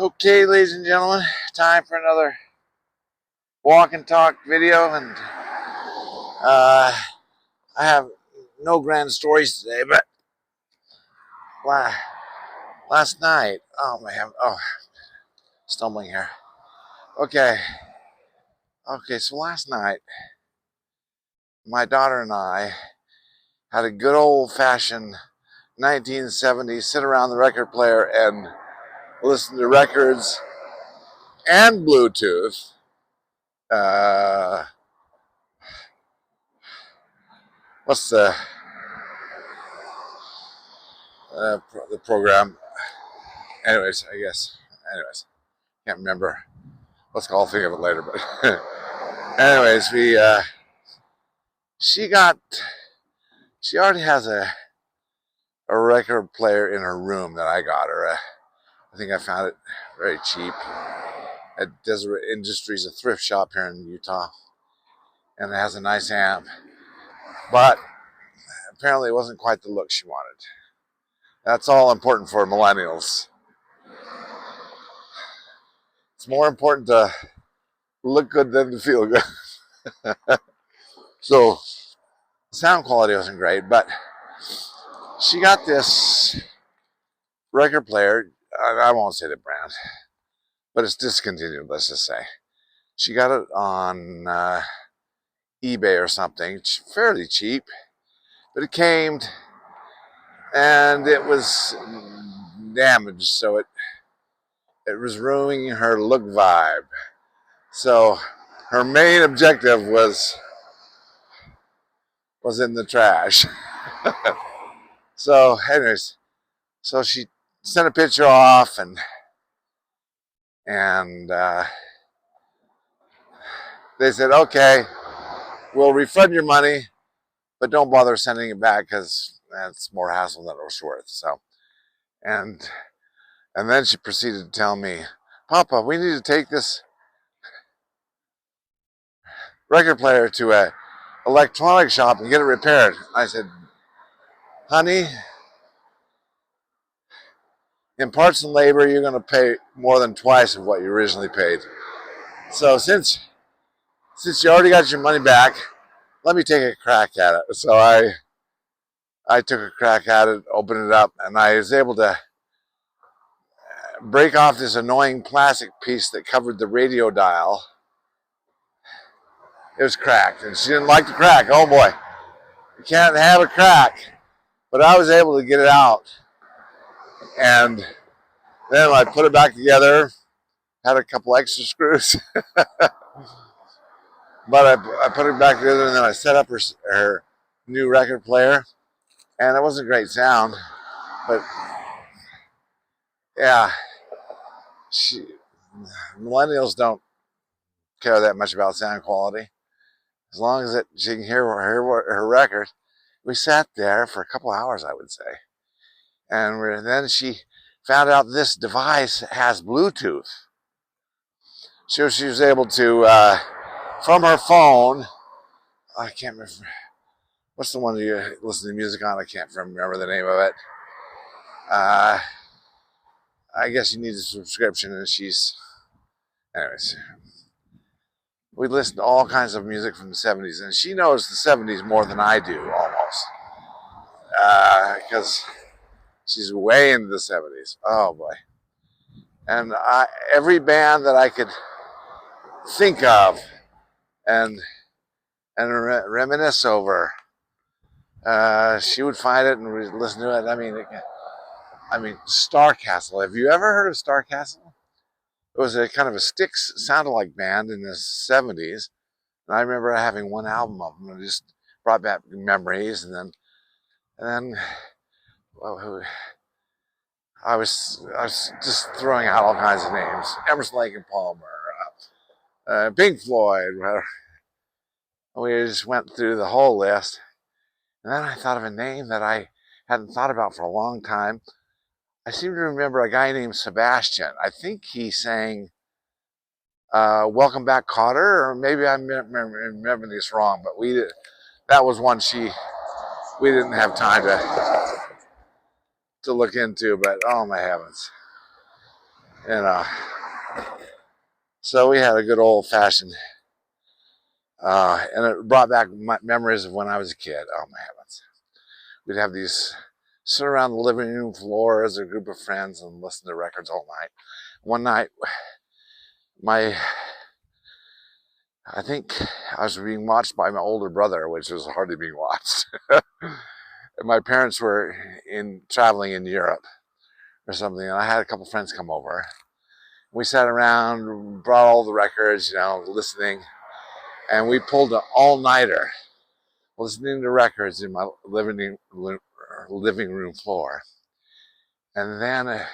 Okay, ladies and gentlemen, time for another walk and talk video, and I have no grand stories today, but last night, oh man, stumbling here. Okay, so last night, my daughter and I had a good old-fashioned 1970s sit around the record player and listen to records and Bluetooth. What's the program? Anyways, can't remember. I'll think of it later. But anyways, she already has a record player in her room that I got her. I think I found it very cheap at Deseret Industries, a thrift shop here in Utah, and it has a nice amp. But apparently, it wasn't quite the look she wanted. That's all important for millennials. It's more important to look good than to feel good. So, sound quality wasn't great, but she got this record player. I won't say the brand, but it's discontinued, let's just say. She got it on eBay or something, fairly cheap, but it came and it was damaged, so it was ruining her look vibe. So her main objective was in the trash. So anyways, so she sent a picture off, and they said, okay, we'll refund your money, but don't bother sending it back because that's more hassle than it was worth. So, and then she proceeded to tell me, Papa, we need to take this record player to a electronic shop and get it repaired. I said, honey, in parts and labor, you're going to pay more than twice of what you originally paid. So since you already got your money back, let me take a crack at it. So I took a crack at it, opened it up, and I was able to break off this annoying plastic piece that covered the radio dial. It was cracked, and she didn't like the crack. Oh boy, you can't have a crack. But I was able to get it out, and then I put it back together, had a couple extra screws, but I put it back together, and then I set up her new record player, and it wasn't great sound, but yeah, millennials don't care that much about sound quality. As long as she can hear her record. We sat there for a couple hours, I would say. And then she found out this device has Bluetooth. She was able to, from her phone, I can't remember, what's the one you listen to music on? I can't remember the name of it. I guess you need a subscription, and anyways. We listen to all kinds of music from the 70s, and she knows the 70s more than I do, almost. Because she's way into the 70s. Oh, boy. And every band that I could think of and reminisce over, she would find it and we'd listen to it. I mean, Starcastle. Have you ever heard of Starcastle? It was a kind of a Styx sound-alike band in the 70s. And I remember having one album of them, and it just brought back memories. And then well, I was just throwing out all kinds of names: Emerson, Lake and Palmer, Pink Floyd. We just went through the whole list, and then I thought of a name that I hadn't thought about for a long time. I seem to remember a guy named Sebastian. I think he sang Welcome Back, Kotter, or maybe I'm remembering this wrong, but that was one we didn't have time to look into, but oh my heavens. And so we had a good old-fashioned, and it brought back memories of when I was a kid. Oh my heavens. We'd have these, sit around the living room floor as a group of friends and listen to records all night. One night, I think I was being watched by my older brother, which was hardly being watched. My parents were traveling in Europe or something, and I had a couple friends come over. We sat around, brought all the records, listening, and we pulled an all-nighter listening to records in my living room floor. And then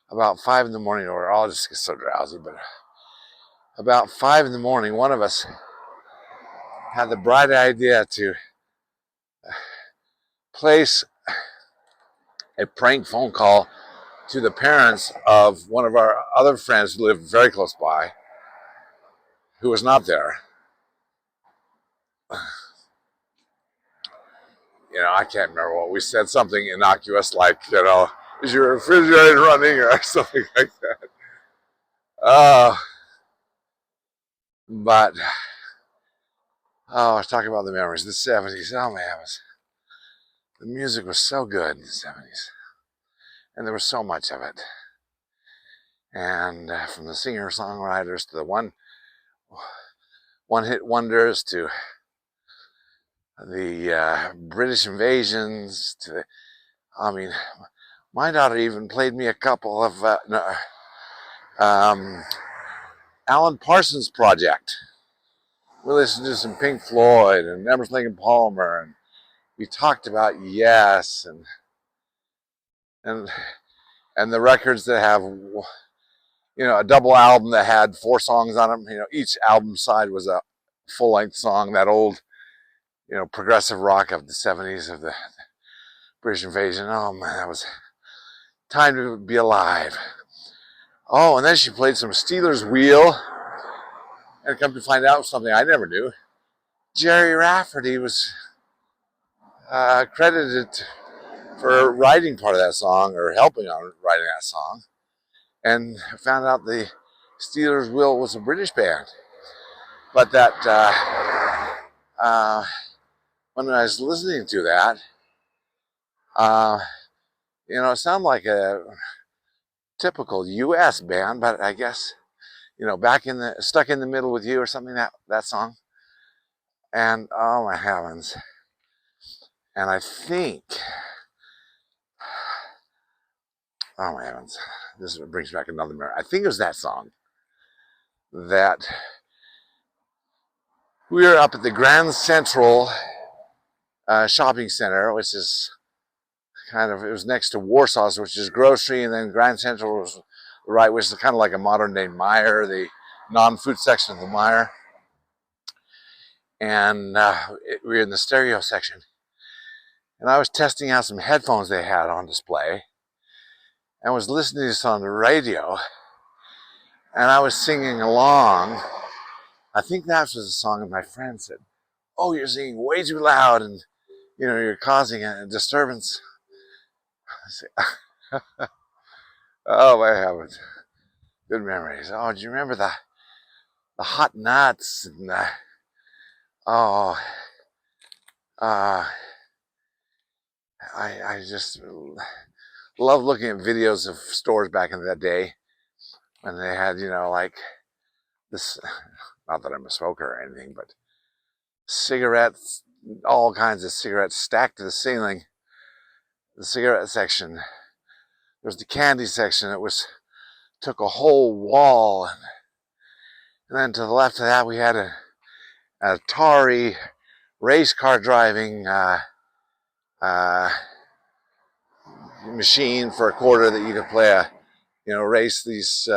about 5 in the morning, or I'll just get so drowsy, but about 5 in the morning, one of us had the bright idea to place a prank phone call to the parents of one of our other friends who lived very close by, who was not there. I can't remember what we said, something innocuous like, is your refrigerator running or something like that. But I was talking about the memories, the 70s. Oh my heavens. The music was so good in the 70s. And there was so much of it. And from the singer-songwriters to the one-hit wonders to the British invasions my daughter even played me a couple of Alan Parsons Project. We listened to some Pink Floyd and Emerson, Lake and Palmer, and we talked about Yes and the records that have a double album that had 4 songs on them. Each album side was a full-length song. That old progressive rock of the 70s of the British invasion. Oh man, that was time to be alive. Oh, and then she played some Steelers Wheel, and come to find out something I never knew. Jerry Rafferty was credited for writing part of that song, or helping on writing that song, and found out the Steelers Wheel was a British band. But that when I was listening to that, it sounded like a typical U.S. band, but I guess back in the Stuck in the Middle with You or something, that song. And oh my heavens. And I think, oh my heavens, this brings back another memory. I think it was that song that we were up at the Grand Central shopping center, which is it was next to Warsaw's, which is grocery, and then Grand Central was right, which is kind of like a modern day Meijer, the non-food section of the Meijer. And we were in the stereo section. And I was testing out some headphones they had on display, and was listening to this on the radio, and I was singing along. I think that was a song, and my friend said, "Oh, you're singing way too loud, and you're causing a disturbance." I said, oh my heavens, good memories. Oh, do you remember the hot nuts? And I just love looking at videos of stores back in that day when they had, like this, not that I'm a smoker or anything, but cigarettes, all kinds of cigarettes stacked to the ceiling. The cigarette section. There was the candy section. It took a whole wall. And then to the left of that, we had an Atari race car driving machine for $0.25 that you could play race these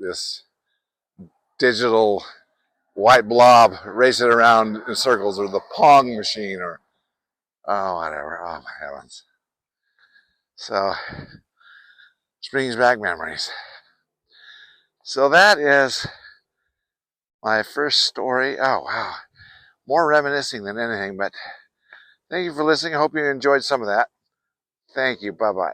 this digital white blob, race it around in circles, or the Pong machine, or whatever. Oh my heavens. So, this brings back memories. So that is my first story. Oh wow, more reminiscing than anything, but thank you for listening. I hope you enjoyed some of that. Thank you. Bye-bye.